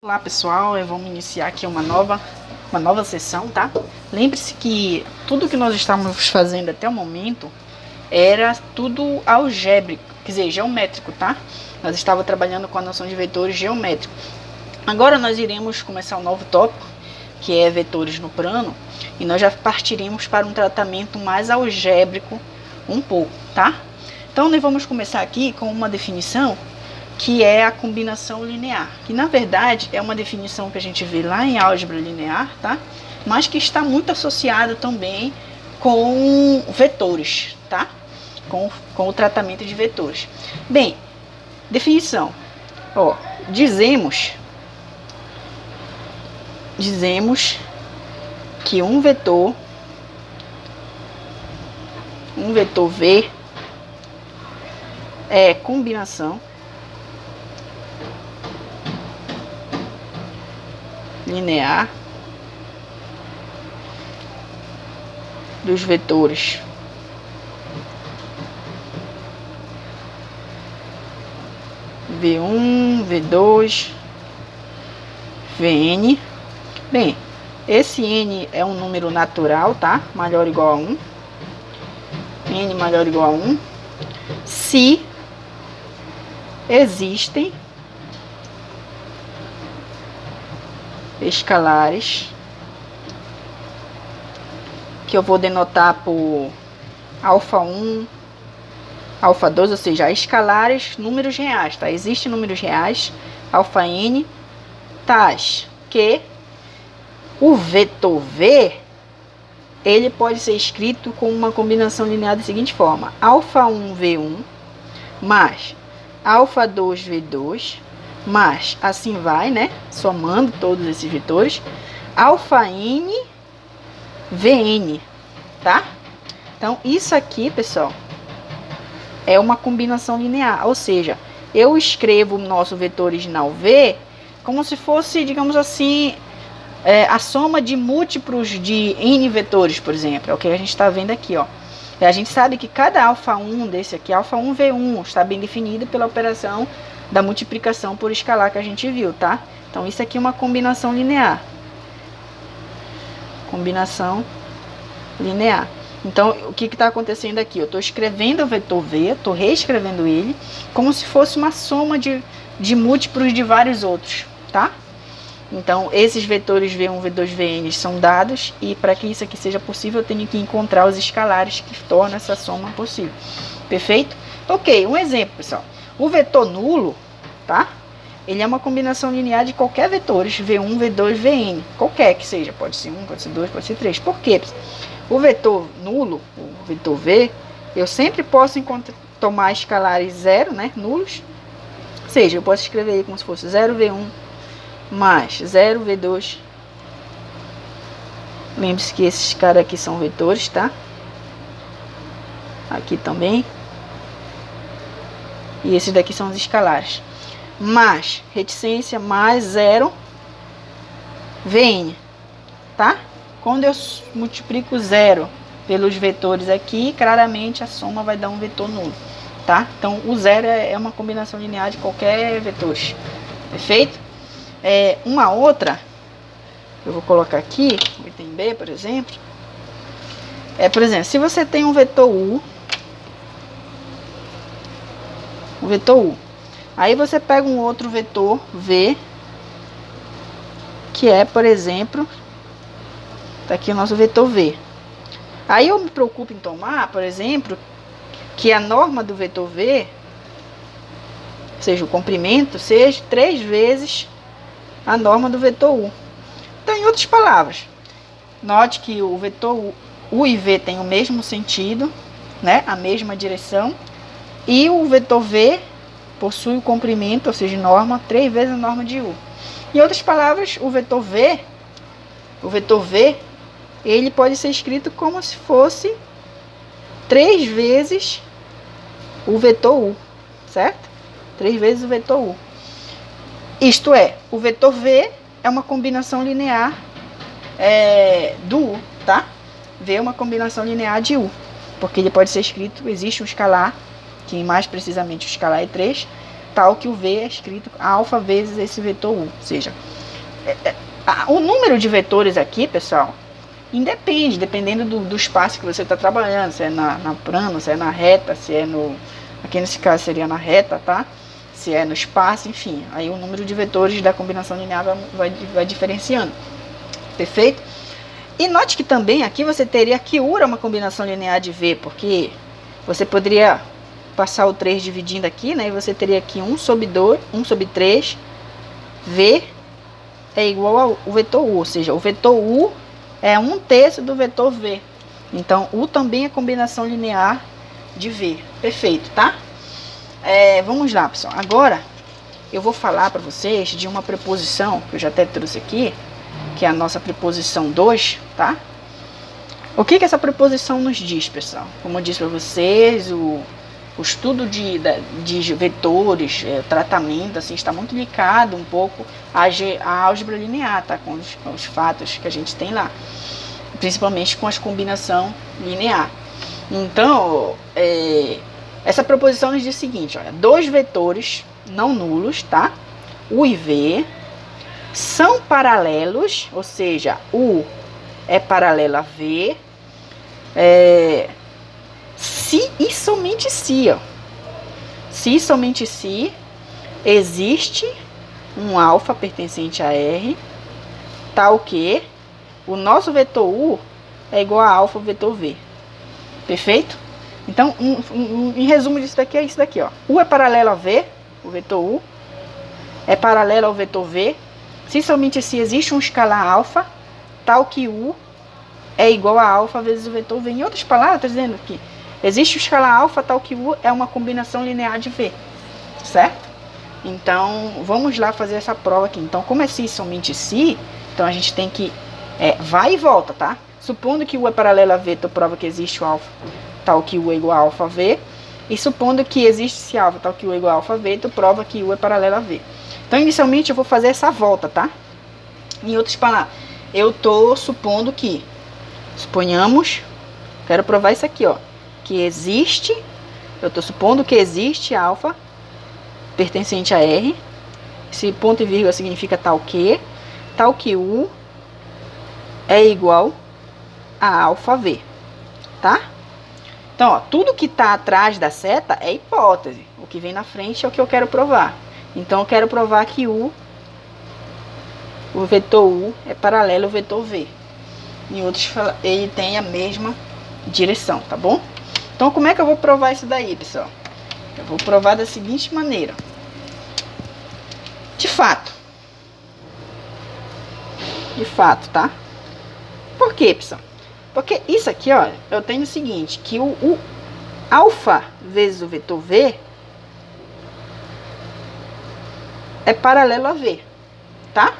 Olá pessoal, vamos iniciar aqui uma nova sessão, tá? Lembre-se que tudo que nós estávamos fazendo até o momento era tudo algébrico, quer dizer, geométrico, tá? Nós estávamos trabalhando com a noção de vetores geométricos. Agora nós iremos começar um novo tópico, que é vetores no plano, e nós já partiremos para um tratamento mais algébrico um pouco, tá? Então nós vamos começar aqui com uma definição que é a combinação linear, que na verdade é uma definição que a gente vê lá em álgebra linear, tá? Mas que está muito associada também com vetores, tá? Com o tratamento de vetores. Bem, definição. Ó, dizemos que um vetor V é combinação linear dos vetores V1, V2, Vn. Bem, esse n é um número natural, tá? Maior ou igual a 1. N maior ou igual a 1. Se existem escalares, que eu vou denotar por α1, α2, ou seja, escalares, números reais, tá? Existem números reais, αn, tais que o vetor V, ele pode ser escrito com uma combinação linear da seguinte forma: α1V1 mais α2V2 mas assim vai, né? Somando todos esses vetores, αn Vn, tá? Então, isso aqui, pessoal, é uma combinação linear, ou seja, eu escrevo o nosso vetor original V como se fosse, digamos assim, a soma de múltiplos de n vetores, por exemplo. É o que a gente está vendo aqui, ó. E a gente sabe que cada α1 desse aqui, α1V1, está bem definido pela operação da multiplicação por escalar que a gente viu, tá? Então, isso aqui é uma combinação linear. Combinação linear. Então, o que está acontecendo aqui? Eu estou escrevendo o vetor V, estou reescrevendo ele, como se fosse uma soma de múltiplos de vários outros, tá? Então, esses vetores V1, V2, Vn são dados, e para que isso aqui seja possível, eu tenho que encontrar os escalares que tornam essa soma possível. Perfeito? Ok, um exemplo, pessoal. O vetor nulo, tá? Ele é uma combinação linear de qualquer vetores, V1, V2, Vn. Qualquer que seja, pode ser 1, pode ser 2, pode ser 3. Por quê? O vetor nulo, o vetor V, eu sempre posso tomar escalares 0, né? Nulos. Ou seja, eu posso escrever ele como se fosse 0V1 mais 0V2. Lembre-se que esses caras aqui são vetores, tá? Aqui também. E esses daqui são os escalares. Mais reticência mais 0 Vn, tá? Quando eu multiplico 0 pelos vetores aqui, claramente a soma vai dar um vetor nulo, tá? Então, o 0 é uma combinação linear de qualquer vetores. Perfeito? Uma outra, eu vou colocar aqui, o item B, por exemplo. Por exemplo, se você tem um vetor U, aí você pega um outro vetor V, que é, por exemplo, tá aqui o nosso vetor V. Aí eu me preocupo em tomar, por exemplo, que a norma do vetor V, ou seja, o comprimento, seja 3 vezes a norma do vetor U. Então, em outras palavras, note que o vetor U e V tem o mesmo sentido, né? A mesma direção. E o vetor V possui o comprimento, ou seja, norma, 3 vezes a norma de U. Em outras palavras, o vetor V, ele pode ser escrito como se fosse 3 vezes o vetor U, certo? 3 vezes o vetor U. Isto é, o vetor V é uma combinação linear do U, tá? V é uma combinação linear de U, porque ele pode ser escrito, existe um escalar, que mais precisamente o escalar é 3, tal que o V é escrito alfa vezes esse vetor U. Ou seja, o número de vetores aqui, pessoal, independe, dependendo do espaço que você está trabalhando, se é na plano, se é na reta, se é no... Aqui nesse caso seria na reta, tá? Se é no espaço, enfim. Aí o número de vetores da combinação linear vai diferenciando. Perfeito? E note que também aqui você teria que U é uma combinação linear de V, porque você poderia passar o 3 dividindo aqui, né? E você teria aqui 1 sobre 2, 1 sobre 3, V é igual ao vetor U, ou seja, o vetor U é 1/3 do vetor V. Então, U também é combinação linear de V. Perfeito, tá? Vamos lá, pessoal. Agora, eu vou falar para vocês de uma preposição, que eu já até trouxe aqui, que é a nossa preposição 2, tá? O que essa preposição nos diz, pessoal? Como eu disse para vocês, o estudo de vetores, tratamento, assim, está muito ligado um pouco à álgebra linear, tá? Com os fatos que a gente tem lá, principalmente com as combinação linear. Então, essa proposição nos diz o seguinte, olha, dois vetores não nulos, tá? U e V são paralelos, ou seja, U é paralelo a V, se e somente se, ó. Se e somente se existe um alfa pertencente a R, tal que o nosso vetor U é igual a alfa vetor V. Perfeito? Então, em resumo disso daqui é isso daqui, ó. U é paralelo a V, o vetor U é paralelo ao vetor V, se somente se existe um escalar alfa, tal que U é igual a alfa vezes o vetor V. Em outras palavras, estou dizendo que existe o escalar alfa, tal que U é uma combinação linear de V, certo? Então, vamos lá fazer essa prova aqui. Então, como é se somente se, então a gente tem que vai e volta, tá? Supondo que U é paralelo a V, tu prova que existe o alfa, tal que U é igual a alfa V. E supondo que existe esse alfa, tal que U é igual a alfa V, tu prova que U é paralelo a V. Então, inicialmente, eu vou fazer essa volta, tá? Em outras palavras, eu tô supondo que, suponhamos, quero provar isso aqui, ó, que existe, eu tô supondo que existe alfa pertencente a R, esse ponto e vírgula significa tal que U é igual a alfa V, tá? Então, ó, tudo que tá atrás da seta é hipótese, o que vem na frente é o que eu quero provar. Então, eu quero provar que o vetor U é paralelo ao vetor V. Em outros, ele tem a mesma direção, tá bom? Então, como é que eu vou provar isso daí, pessoal? Eu vou provar da seguinte maneira. De fato, tá? Por quê, pessoal? Porque isso aqui, ó, eu tenho o seguinte, que o alfa vezes o vetor V é paralelo a V, tá?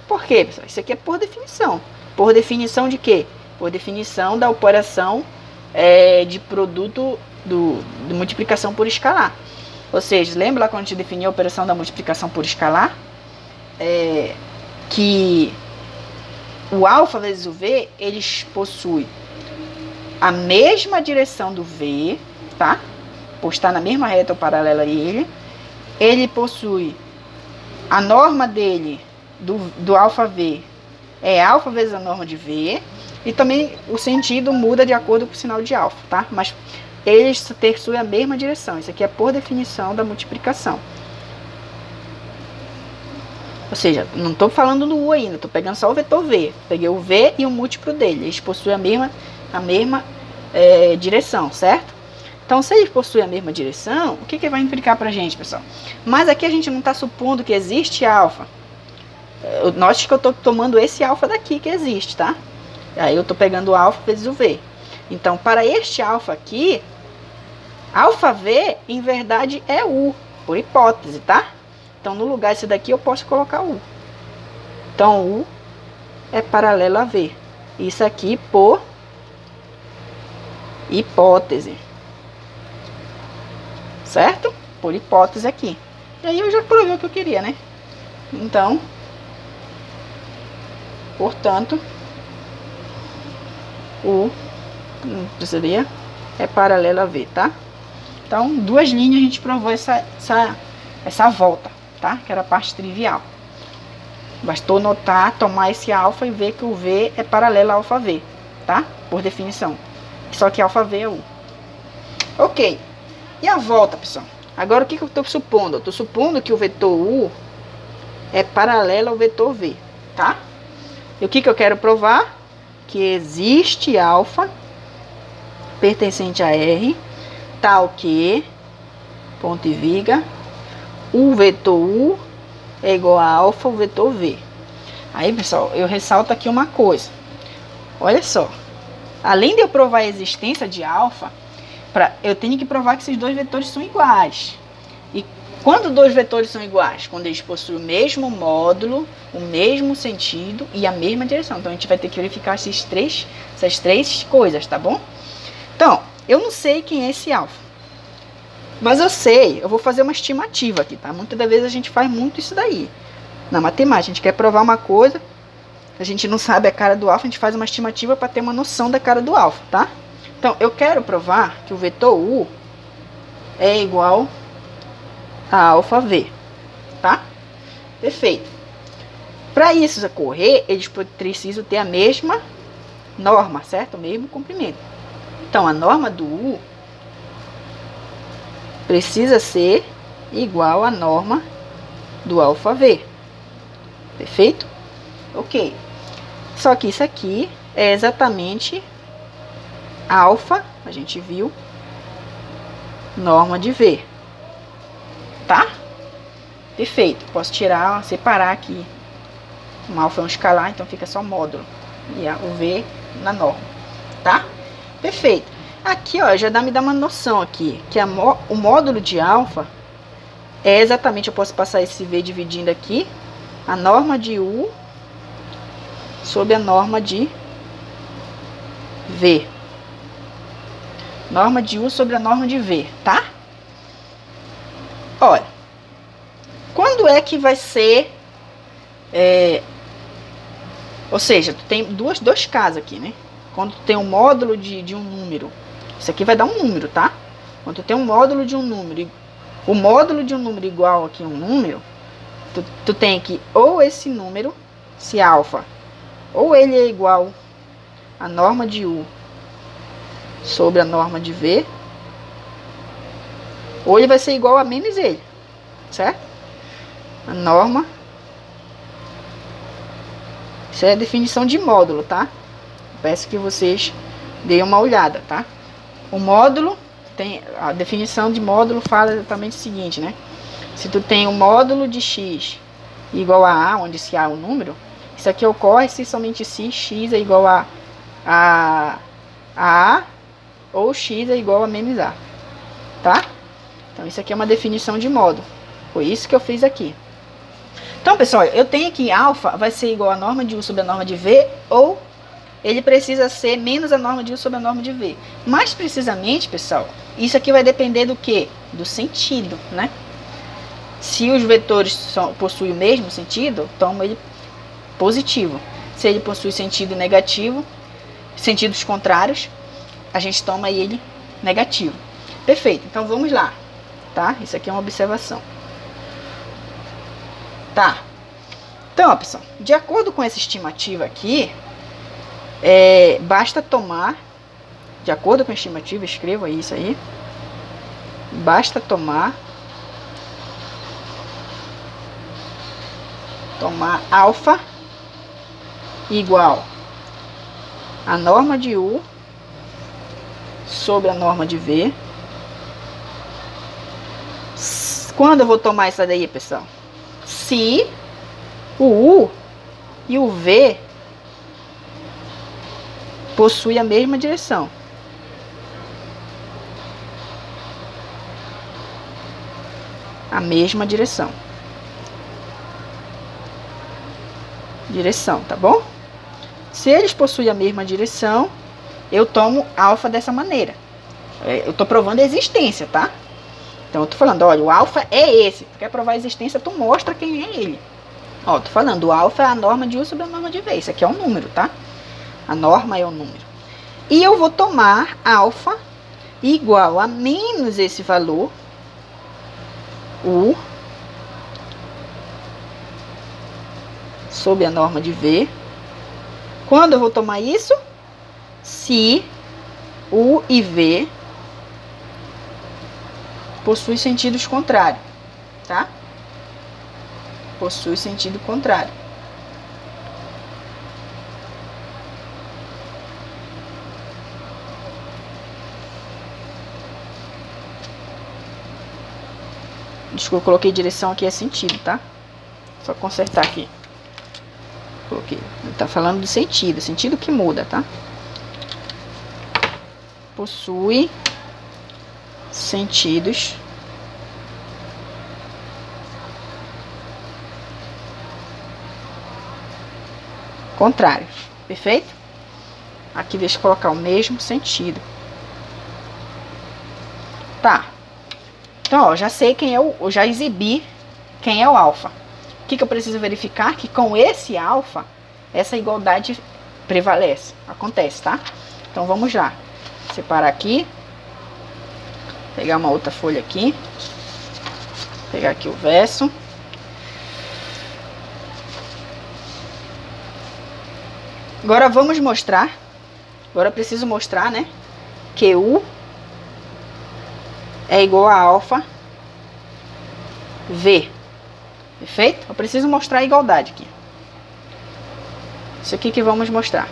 Por quê, pessoal? Isso aqui é por definição. Por definição de quê? Por definição da operação de produto de multiplicação por escalar. Ou seja, lembra lá quando a gente definiu a operação da multiplicação por escalar? Que o alfa vezes o V, eles possuem a mesma direção do V, tá? Por estar na mesma reta ou paralela a ele. Ele possui a norma dele, do alfa V, é alfa vezes a norma de V. E também o sentido muda de acordo com o sinal de alfa, tá? Mas eles possuem a mesma direção. Isso aqui é por definição da multiplicação. Ou seja, não estou falando do U ainda, estou pegando só o vetor V. Peguei o V e o múltiplo dele. Eles possuem a mesma direção, certo? Então, se eles possuem a mesma direção, o que vai implicar para a gente, pessoal? Mas aqui a gente não está supondo que existe alfa. Note que eu estou tomando esse alfa daqui que existe, tá? Aí eu estou pegando o alfa vezes o V. Então, para este alfa aqui, alfa V, em verdade, é U, por hipótese, tá? Então, no lugar desse daqui, eu posso colocar U. Então, U é paralelo a V. Isso aqui por hipótese. Certo? Por hipótese aqui. E aí eu já provei o que eu queria, né? Então, portanto, U seria paralelo a V, tá? Então, duas linhas a gente provou essa essa volta, tá? Que era a parte trivial. Bastou notar, tomar esse alfa e ver que o V é paralelo a alfa V, tá? Por definição. Só que alfa V é U. Ok. E a volta, pessoal? Agora o que eu estou supondo? Eu estou supondo que o vetor U é paralelo ao vetor V, tá? E o que eu quero provar? Que existe alfa pertencente a R, tal que, ponto e vírgula, o vetor U é igual a alfa o vetor V. Aí, pessoal, eu ressalto aqui uma coisa. Olha só. Além de eu provar a existência de alfa, eu tenho que provar que esses dois vetores são iguais. E quando dois vetores são iguais? Quando eles possuem o mesmo módulo, o mesmo sentido e a mesma direção. Então, a gente vai ter que verificar essas três coisas, tá bom? Então, eu não sei quem é esse alfa. Mas eu vou fazer uma estimativa aqui, tá? Muitas das vezes a gente faz muito isso daí. Na matemática, a gente quer provar uma coisa, a gente não sabe a cara do alfa, a gente faz uma estimativa para ter uma noção da cara do alfa, tá? Então, eu quero provar que o vetor U é igual a alfa V, tá? Perfeito. Para isso ocorrer, eles precisam ter a mesma norma, certo? O mesmo comprimento. Então, a norma do U precisa ser igual à norma do alfa V. Perfeito? Ok. Só que isso aqui é exatamente alfa, a gente viu, norma de V. Tá? Perfeito. Posso tirar, separar aqui. Um alfa é um escalar, então fica só módulo. E o V na norma. Tá? Perfeito. Aqui, ó, já me dá uma noção aqui, que o módulo de alfa é exatamente, eu posso passar esse V dividindo aqui, a norma de U sobre a norma de V. Norma de U sobre a norma de V, tá? Olha, quando é que vai ser... ou seja, tu tem dois casos aqui, né? Quando tu tem um módulo de um número, isso aqui vai dar um número, tá? Quando tu tem um módulo de um número, o módulo de um número igual aqui a um número, tu tem que ou esse número, se alfa, ou ele é igual a norma de U sobre a norma de V, ou ele vai ser igual a menos ele, certo? A norma, isso é a definição de módulo, tá? Peço que vocês deem uma olhada, tá? O módulo, a definição de módulo fala exatamente o seguinte, né? Se tu tem um módulo de x igual a onde se A é um número, isso aqui ocorre se somente se x é igual a ou x é igual a menos a, tá? Então, isso aqui é uma definição de módulo. Foi isso que eu fiz aqui. Então, pessoal, eu tenho que alfa vai ser igual a norma de U sobre a norma de V, ou ele precisa ser menos a norma de U sobre a norma de V. Mais precisamente, pessoal, isso aqui vai depender do quê? Do sentido, né? Se os vetores possuem o mesmo sentido, toma ele positivo. Se ele possui sentido negativo, sentidos contrários, a gente toma ele negativo. Perfeito, então vamos lá, tá? Isso aqui é uma observação. Tá. Então, ó, pessoal, de acordo com essa estimativa aqui, basta tomar, de acordo com a estimativa, escreva isso aí, basta tomar alfa igual a norma de U sobre a norma de V. Quando eu vou tomar isso daí, pessoal? Se o U e o V possuem a mesma direção. A mesma direção. Tá bom? Se eles possuem a mesma direção, eu tomo alfa dessa maneira. Eu tô provando a existência, tá? Então eu tô falando, olha, o alfa é esse. Tu quer provar a existência, tu mostra quem é ele. Ó, tô falando, o alfa é a norma de U sobre a norma de V. Isso aqui é um número, tá? A norma é um número. E eu vou tomar alfa igual a menos esse valor, U, sob a norma de V. Quando eu vou tomar isso? Se U e V possuem sentidos contrários, tá? Possui sentido contrário. Desculpa, eu coloquei direção aqui, é sentido, tá? Só consertar aqui. Coloquei. Ele tá falando do sentido, sentido que muda, tá? Possui sentidos contrários. Perfeito? Aqui deixa eu colocar o mesmo sentido. Tá. Então, ó, já sei quem é eu já exibi quem é o alfa. O que eu preciso verificar? Que com esse alfa, essa igualdade prevalece, acontece, tá? Então, vamos lá. Separar aqui. Pegar uma outra folha aqui. Pegar aqui o verso. Agora vamos mostrar. Agora eu preciso mostrar, né? Que U é igual a alfa V. Perfeito? Eu preciso mostrar a igualdade aqui. Isso aqui que vamos mostrar.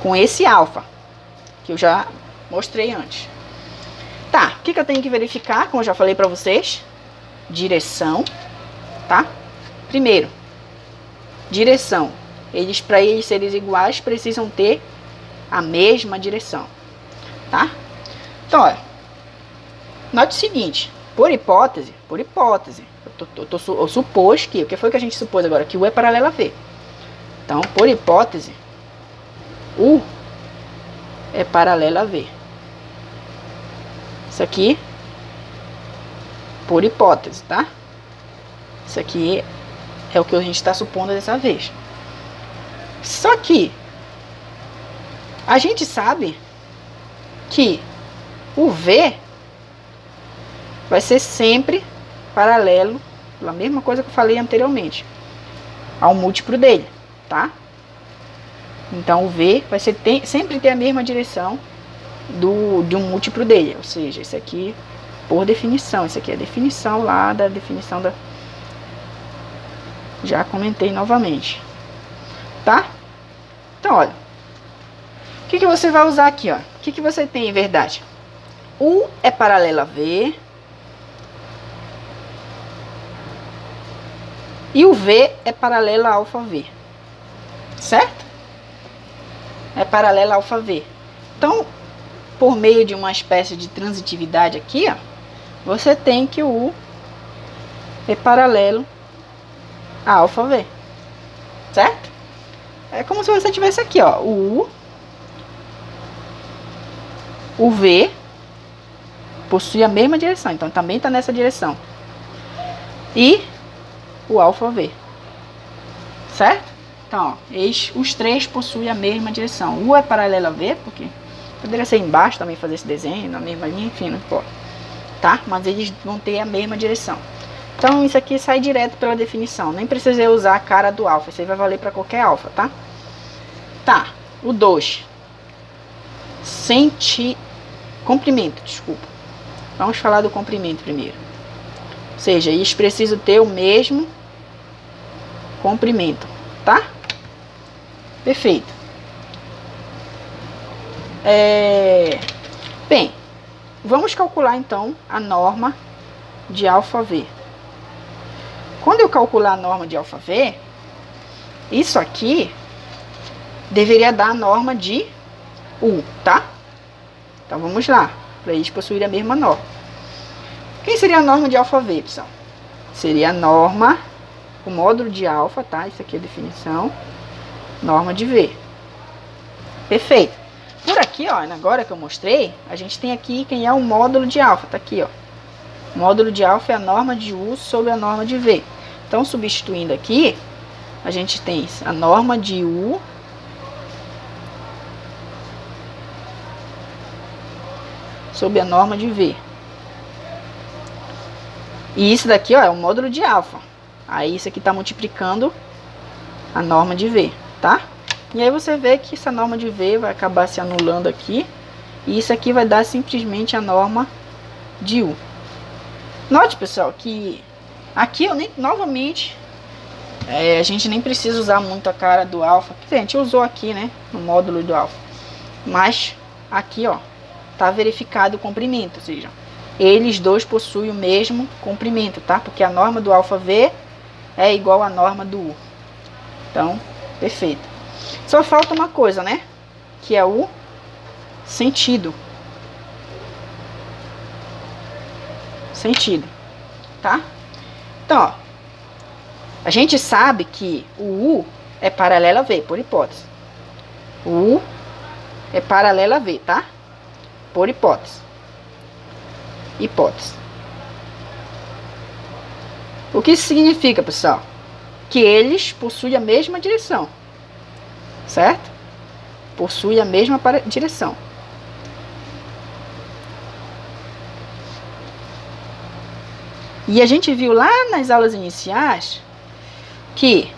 Com esse alfa, que eu já mostrei antes. Tá, o que eu tenho que verificar? Como eu já falei pra vocês. Direção, tá? Primeiro, direção. Para eles serem iguais, precisam ter a mesma direção, tá? Então, olha, note o seguinte, por hipótese, eu supus que, o que foi que a gente supôs agora? Que U é paralelo a V. Então, por hipótese, U é paralelo a V. Isso aqui, por hipótese, tá? Isso aqui é o que a gente está supondo dessa vez. Só que a gente sabe que o V vai ser sempre paralelo, pela mesma coisa que eu falei anteriormente, ao múltiplo dele, tá? Então o V vai ser, sempre ter a mesma direção de um múltiplo dele, ou seja, isso aqui por definição, isso aqui é a definição lá da definição da... Já comentei novamente, tá? Então, olha, o que você vai usar aqui, ó? O que você tem em verdade? U é paralelo a V e o V é paralelo a alfa V, certo? É paralelo a alfa V. Então, por meio de uma espécie de transitividade aqui, ó, você tem que o U é paralelo a alfa V, certo? É como se você tivesse aqui, ó, o U, o V possui a mesma direção, então também está nessa direção, e o alfa V, certo? Então, ó, os três possuem a mesma direção. U é paralelo a V, porque poderia ser embaixo também fazer esse desenho, na mesma linha, enfim, não importa, tá? Mas eles vão ter a mesma direção. Então, isso aqui sai direto pela definição. Nem precisei usar a cara do alfa. Isso aí vai valer para qualquer alfa, tá? Tá. O 2. Comprimento, desculpa. Vamos falar do comprimento primeiro. Ou seja, eles precisam ter o mesmo comprimento, tá? Perfeito. Bem, vamos calcular então a norma de alfa V. Quando eu calcular a norma de alfa V, isso aqui deveria dar a norma de U, tá? Então vamos lá, para eles possuírem a mesma norma. Quem seria a norma de alfa V, pessoal? Seria a norma, o módulo de alfa, tá? Isso aqui é a definição, norma de V. Perfeito. Por aqui, ó, agora que eu mostrei, a gente tem aqui quem é o módulo de alfa, tá aqui, ó. O módulo de alfa é a norma de U sobre a norma de V. Então, substituindo aqui, a gente tem a norma de U sobre a norma de V. E isso daqui, ó, é o módulo de alfa. Aí isso aqui está multiplicando a norma de V, tá? E aí você vê que essa norma de V vai acabar se anulando aqui. E isso aqui vai dar simplesmente a norma de U. Note, pessoal, que aqui eu nem, novamente, a gente nem precisa usar muito a cara do alfa. A gente usou aqui, né, no módulo do alfa. Mas aqui, ó, tá verificado o comprimento, ou seja, eles dois possuem o mesmo comprimento, tá? Porque a norma do alfa V é igual à norma do U. Então, perfeito. Só falta uma coisa, né? Que é o sentido. Sentido, tá? Então, ó, a gente sabe que o U é paralelo a V, por hipótese. O U é paralelo a V, tá? Por hipótese. Hipótese. O que isso significa, pessoal? Que eles possuem a mesma direção, certo? Possuem a mesma direção. E a gente viu lá nas aulas iniciais que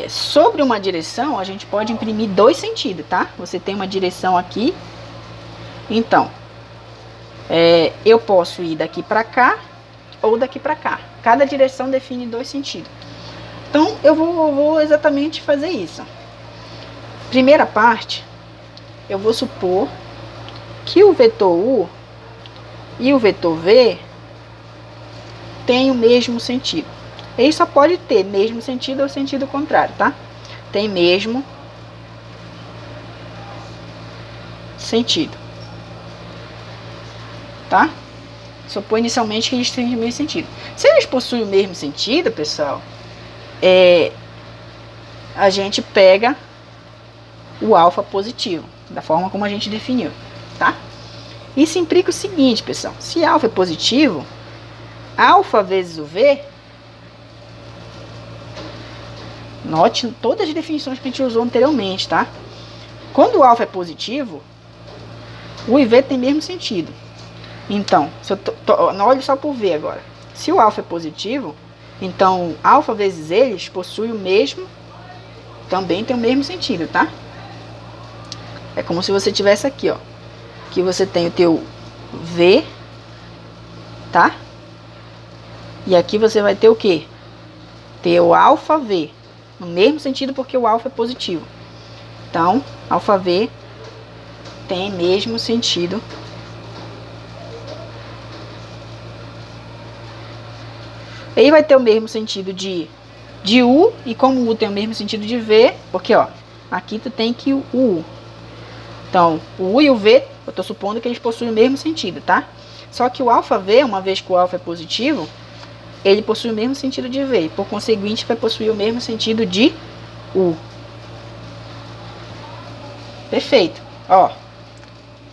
sobre uma direção a gente pode imprimir dois sentidos, tá? Você tem uma direção aqui, então eu posso ir daqui para cá ou daqui para cá. Cada direção define dois sentidos. Então eu vou exatamente fazer isso. Primeira parte, eu vou supor que o vetor U e o vetor V tem o mesmo sentido. Ele só pode ter mesmo sentido ou sentido contrário, tá? Tem mesmo sentido, tá? Supor inicialmente que eles têm o mesmo sentido. Se eles possuem o mesmo sentido, pessoal, a gente pega o alfa positivo, da forma como a gente definiu, tá? Isso implica o seguinte, pessoal. Se alfa é positivo, alfa vezes o V, note todas as definições que a gente usou anteriormente, tá? Quando o alfa é positivo, o e V tem mesmo sentido. Então, se eu olhe só por V agora. Se o alfa é positivo, então alfa vezes eles possui o mesmo, também tem o mesmo sentido, tá? É como se você tivesse aqui, ó. Que você tem o teu V, tá? E aqui você vai ter o quê? Ter o alfa V. No mesmo sentido, porque o alfa é positivo. Então, alfa V tem mesmo sentido. Aí vai ter o mesmo sentido de U, e como U tem o mesmo sentido de V, porque ó, aqui tu tem que o U. Então, o U e o V, eu tô supondo que eles possuem o mesmo sentido, tá? Só que o alfa V, uma vez que o alfa é positivo, ele possui o mesmo sentido de V, e por conseguinte vai possuir o mesmo sentido de U. Perfeito. Ó,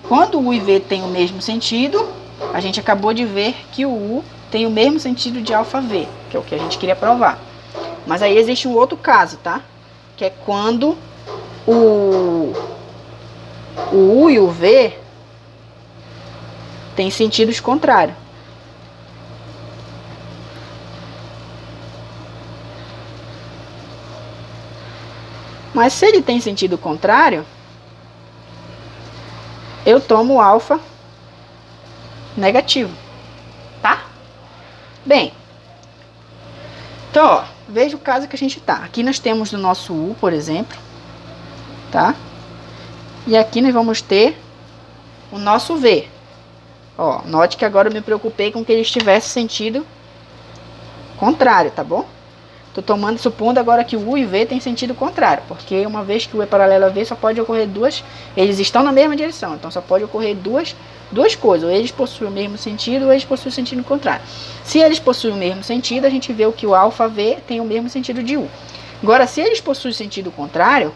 quando o U e V tem o mesmo sentido, a gente acabou de ver que o U tem o mesmo sentido de alfa V, que é o que a gente queria provar. Mas aí existe um outro caso, tá? Que é quando o U e o V tem sentidos contrários. Mas se ele tem sentido contrário, eu tomo alfa negativo, tá? Bem, então, ó, veja o caso que a gente tá. Aqui nós temos o nosso U, por exemplo, tá? E aqui nós vamos ter o nosso V. Ó, note que agora eu me preocupei com que ele tivesse sentido contrário, tá bom? Tô supondo agora que o U e V tem sentido contrário, porque uma vez que o U é paralelo a V, só pode ocorrer duas, eles estão na mesma direção, então só pode ocorrer duas coisas, ou eles possuem o mesmo sentido, ou eles possuem o sentido contrário. Se eles possuem o mesmo sentido, a gente vê que o alfa V tem o mesmo sentido de U. Agora, se eles possuem sentido contrário,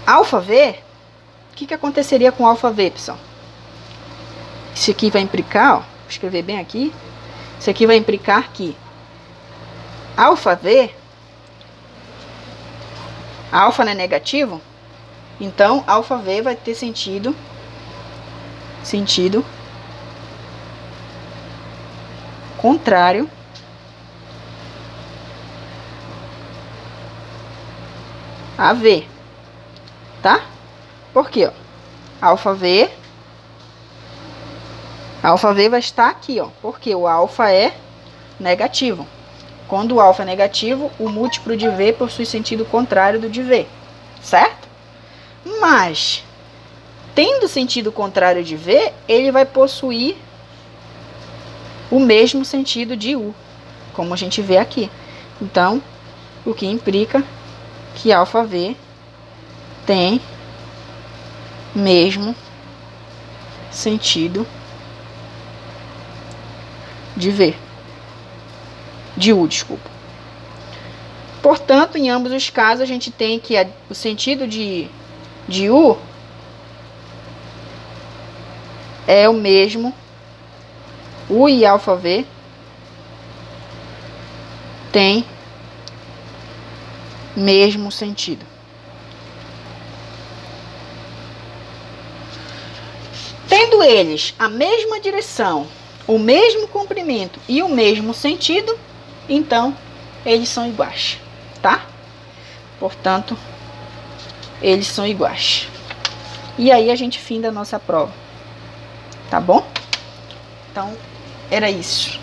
alfa V, o que aconteceria com alfa V, pessoal? Isso aqui vai implicar, ó, vou escrever bem aqui, isso aqui vai implicar que alfa V, alfa não é negativo, então alfa V vai ter sentido contrário a V, tá? Por quê, ó? Alfa V vai estar aqui, ó, porque o alfa é negativo. Quando o alfa é negativo, o múltiplo de V possui sentido contrário do de V, certo? Mas, tendo sentido contrário de V, ele vai possuir o mesmo sentido de U, como a gente vê aqui. Então, o que implica que alfa V tem mesmo sentido de V. De U, desculpa. Portanto, em ambos os casos, a gente tem que o sentido de U é o mesmo. U e alfa V tem mesmo sentido. Tendo eles a mesma direção, o mesmo comprimento e o mesmo sentido, então eles são iguais, tá? Portanto, eles são iguais. E aí a gente finda a nossa prova, tá bom? Então, era isso.